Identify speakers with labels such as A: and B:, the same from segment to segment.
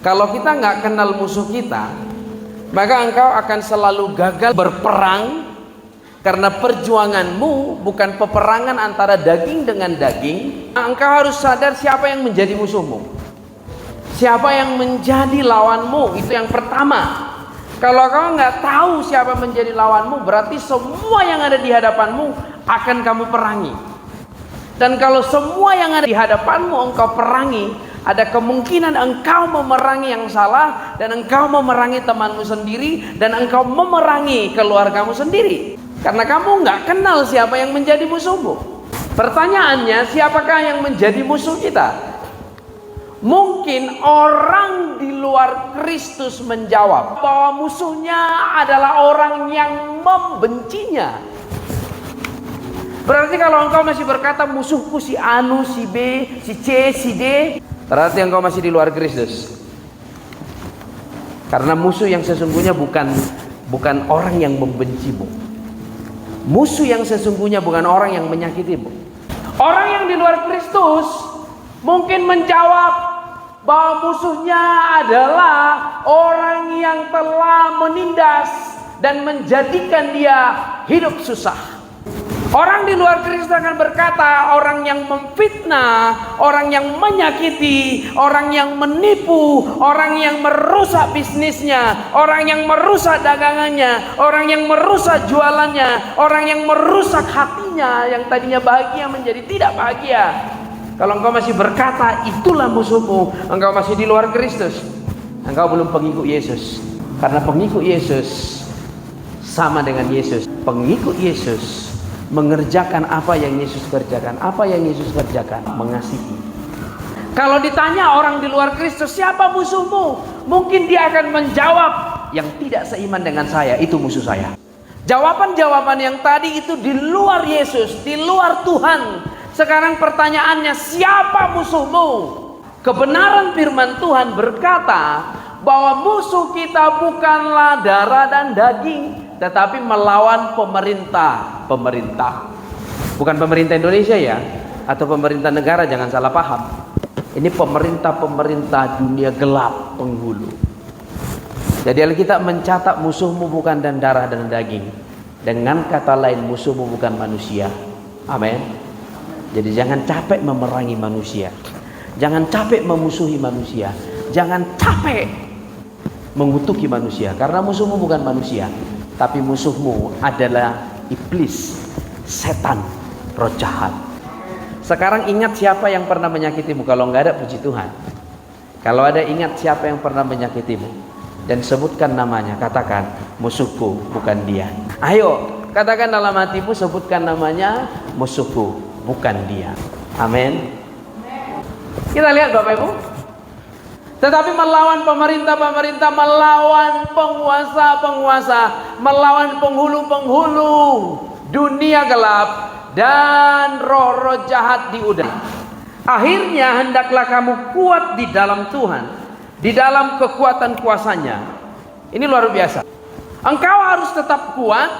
A: Kalau kita nggak kenal musuh kita, maka engkau akan selalu gagal berperang, karena perjuanganmu bukan peperangan antara daging dengan daging. Engkau harus sadar siapa yang menjadi musuhmu, siapa yang menjadi lawanmu. Itu yang pertama. Kalau kau nggak tahu siapa menjadi lawanmu, berarti semua yang ada di hadapanmu akan kamu perangi. Dan kalau semua yang ada di hadapanmu engkau perangi, ada kemungkinan engkau memerangi yang salah, dan engkau memerangi temanmu sendiri, dan engkau memerangi keluargamu sendiri. Karena kamu nggak kenal siapa yang menjadi musuhmu. Pertanyaannya, siapakah yang menjadi musuh kita? Mungkin orang di luar Kristus menjawab bahwa musuhnya adalah orang yang membencinya. Berarti kalau engkau masih berkata musuhku si Anu, si B, si C, si D, berarti engkau masih di luar Kristus. Karena musuh yang sesungguhnya bukan orang yang membencimu. Musuh yang sesungguhnya bukan orang yang menyakitimu. Orang yang di luar Kristus mungkin menjawab bahwa musuhnya adalah orang yang telah menindas dan menjadikan dia hidup susah. Orang di luar Kristus akan berkata, orang yang memfitnah, orang yang menyakiti, orang yang menipu, orang yang merusak bisnisnya, orang yang merusak dagangannya, orang yang merusak jualannya, orang yang merusak hatinya yang tadinya bahagia menjadi tidak bahagia. Kalau engkau masih berkata itulah musuhmu, engkau masih di luar Kristus. Engkau belum pengikut Yesus. Karena pengikut Yesus sama dengan Yesus. Pengikut Yesus mengerjakan apa yang Yesus kerjakan. Apa yang Yesus kerjakan? Mengasihi. Kalau ditanya orang di luar Kristus, siapa musuhmu? Mungkin dia akan menjawab, yang tidak seiman dengan saya, itu musuh saya. Jawaban-jawaban yang tadi itu di luar Yesus, di luar Tuhan. Sekarang pertanyaannya, siapa musuhmu? Kebenaran firman Tuhan berkata bahwa musuh kita bukanlah darah dan daging, tetapi melawan pemerintah. Bukan pemerintah Indonesia ya, atau pemerintah negara, jangan salah paham. Ini pemerintah dunia gelap penghulu. Jadi Alkitab mencatat musuhmu bukan dan darah dan daging. Dengan kata lain, musuhmu bukan manusia. Amin. Jadi jangan capek memerangi manusia, jangan capek memusuhi manusia, jangan capek mengutuki manusia. Karena musuhmu bukan manusia, tapi musuhmu adalah iblis, setan, roh jahat. Sekarang ingat siapa yang pernah menyakitimu. Kalau nggak ada, puji Tuhan. Kalau ada, ingat siapa yang pernah menyakitimu dan sebutkan namanya. Katakan, musuhku bukan dia. Ayo katakan dalam hatimu, sebutkan namanya, musuhku bukan dia. Amin. Kita lihat Bapak Ibu. Tetapi melawan pemerintah-pemerintah, melawan penguasa-penguasa, melawan penghulu-penghulu dunia gelap dan roh-roh jahat di udara. Akhirnya hendaklah kamu kuat di dalam Tuhan, di dalam kekuatan kuasanya. Ini luar biasa. Engkau harus tetap kuat,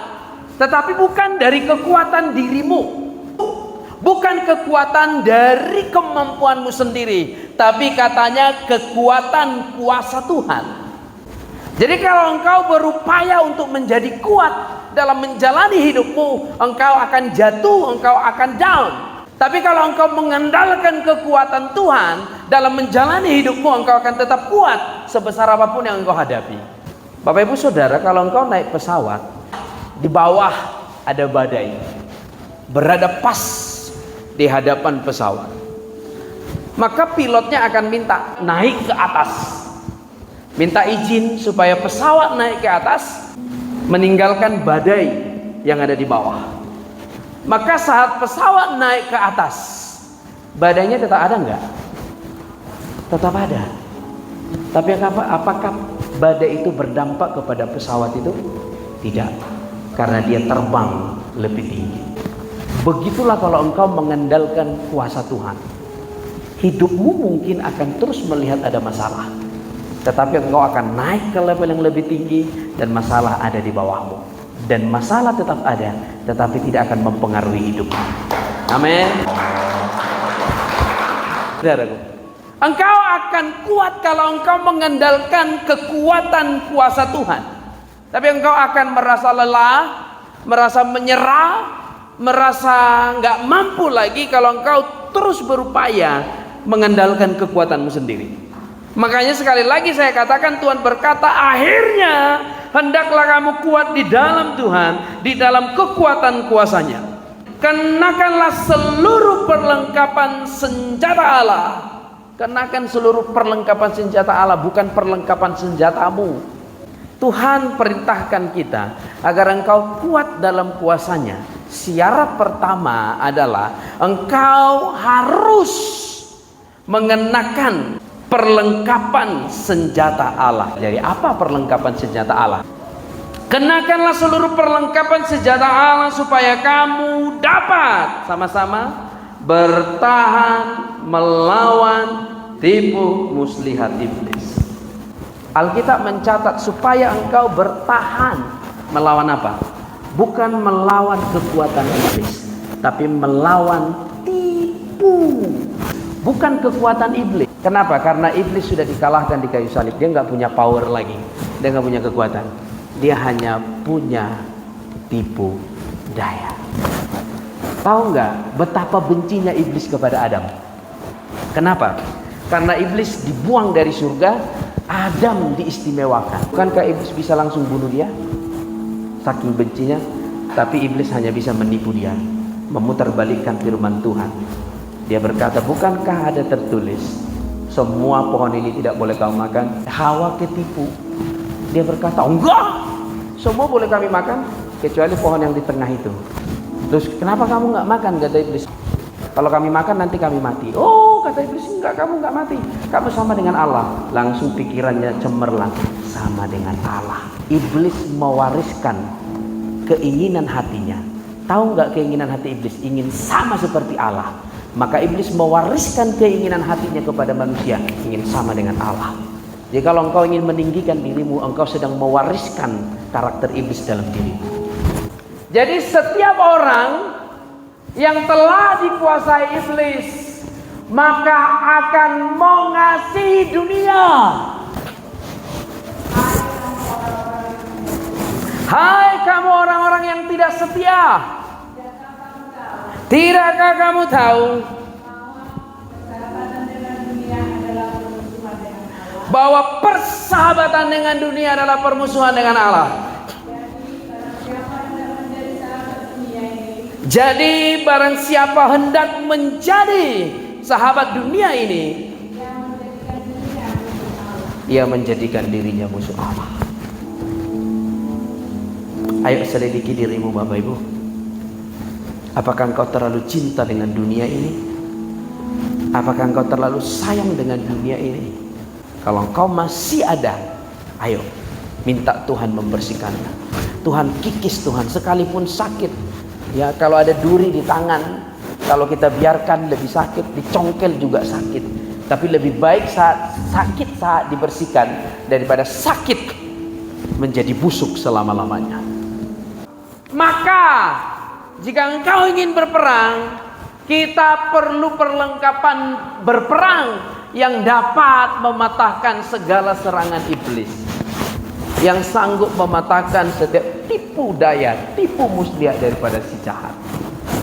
A: tetapi bukan dari kekuatan dirimu, bukan kekuatan dari kemampuanmu sendiri, tapi katanya kekuatan kuasa Tuhan. Jadi kalau engkau berupaya untuk menjadi kuat dalam menjalani hidupmu, engkau akan jatuh, engkau akan down. Tapi kalau engkau mengandalkan kekuatan Tuhan dalam menjalani hidupmu, engkau akan tetap kuat sebesar apapun yang engkau hadapi. Bapak Ibu Saudara, kalau engkau naik pesawat, di bawah ada badai, berada pas di hadapan pesawat, maka pilotnya akan minta naik ke atas, minta izin supaya pesawat naik ke atas, meninggalkan badai yang ada di bawah. Maka saat pesawat naik ke atas, badainya tetap ada enggak? Tetap ada. Tapi apakah badai itu berdampak kepada pesawat itu? Tidak, karena dia terbang lebih tinggi. Begitulah kalau engkau mengandalkan kuasa Tuhan, hidupmu mungkin akan terus melihat ada masalah, tetapi engkau akan naik ke level yang lebih tinggi dan masalah ada di bawahmu. Dan masalah tetap ada, tetapi tidak akan mempengaruhi hidupmu. Amin. Saudaraku, Engkau akan kuat kalau engkau mengandalkan kekuatan kuasa Tuhan. Tapi engkau akan merasa lelah, merasa menyerah, merasa nggak mampu lagi kalau engkau terus berupaya mengandalkan kekuatanmu sendiri. Makanya sekali lagi saya katakan, Tuhan berkata, akhirnya hendaklah kamu kuat di dalam Tuhan, di dalam kekuatan kuasanya. Kenakanlah seluruh perlengkapan senjata Allah. Kenakan seluruh perlengkapan senjata Allah, bukan perlengkapan senjatamu. Tuhan perintahkan kita agar engkau kuat dalam kuasanya. Syarat pertama adalah engkau harus mengenakan perlengkapan senjata Allah. Jadi apa perlengkapan senjata Allah? Kenakanlah seluruh perlengkapan senjata Allah supaya kamu dapat sama-sama bertahan melawan tipu muslihat iblis. Alkitab mencatat supaya engkau bertahan melawan apa? Bukan melawan kekuatan iblis, tapi melawan tipu. Bukan kekuatan iblis. Kenapa? Karena iblis sudah dikalahkan di kayu salib. Dia nggak punya power lagi. Dia nggak punya kekuatan. Dia hanya punya tipu daya. Tahu nggak betapa bencinya iblis kepada Adam? Kenapa? Karena iblis dibuang dari surga, Adam diistimewakan. Bukankah iblis bisa langsung bunuh dia? Saking bencinya. Tapi iblis hanya bisa menipu dia, memutarbalikkan firman Tuhan. Dia berkata, bukankah ada tertulis semua pohon ini tidak boleh kamu makan? Hawa ketipu. Dia berkata, enggak, semua boleh kami makan kecuali pohon yang di tengah itu. Terus kenapa kamu nggak makan, kata iblis? Kalau kami makan nanti kami mati. Oh, kata iblis, enggak, kamu nggak mati. Kamu sama dengan Allah. Langsung pikirannya cemerlang, sama dengan Allah. Iblis mewariskan keinginan hatinya. Tahu nggak keinginan hati iblis? Ingin sama seperti Allah. Maka iblis mewariskan keinginan hatinya kepada manusia, ingin sama dengan Allah. Jadi kalau engkau ingin meninggikan dirimu, engkau sedang mewariskan karakter iblis dalam dirimu. Jadi setiap orang yang telah dikuasai iblis, maka akan mengasihi dunia. Hai kamu orang-orang yang tidak setia, tidakkah kamu tahu bahwa persahabatan dengan dunia adalah permusuhan dengan Allah? Jadi barang siapa hendak menjadi sahabat dunia ini, ia menjadikan dirinya musuh Allah. Ayo selidiki dirimu, Bapak Ibu. Apakah engkau terlalu cinta dengan dunia ini? Apakah engkau terlalu sayang dengan dunia ini? Kalau engkau masih ada, ayo minta Tuhan membersihkannya. Tuhan kikis, Tuhan, sekalipun sakit. Ya, kalau ada duri di tangan, kalau kita biarkan lebih sakit, dicongkel juga sakit. Tapi lebih baik saat sakit saat dibersihkan daripada sakit menjadi busuk selama-lamanya. Maka jika engkau ingin berperang, kita perlu perlengkapan berperang yang dapat mematahkan segala serangan iblis, yang sanggup mematahkan setiap tipu daya, tipu muslihat daripada si jahat.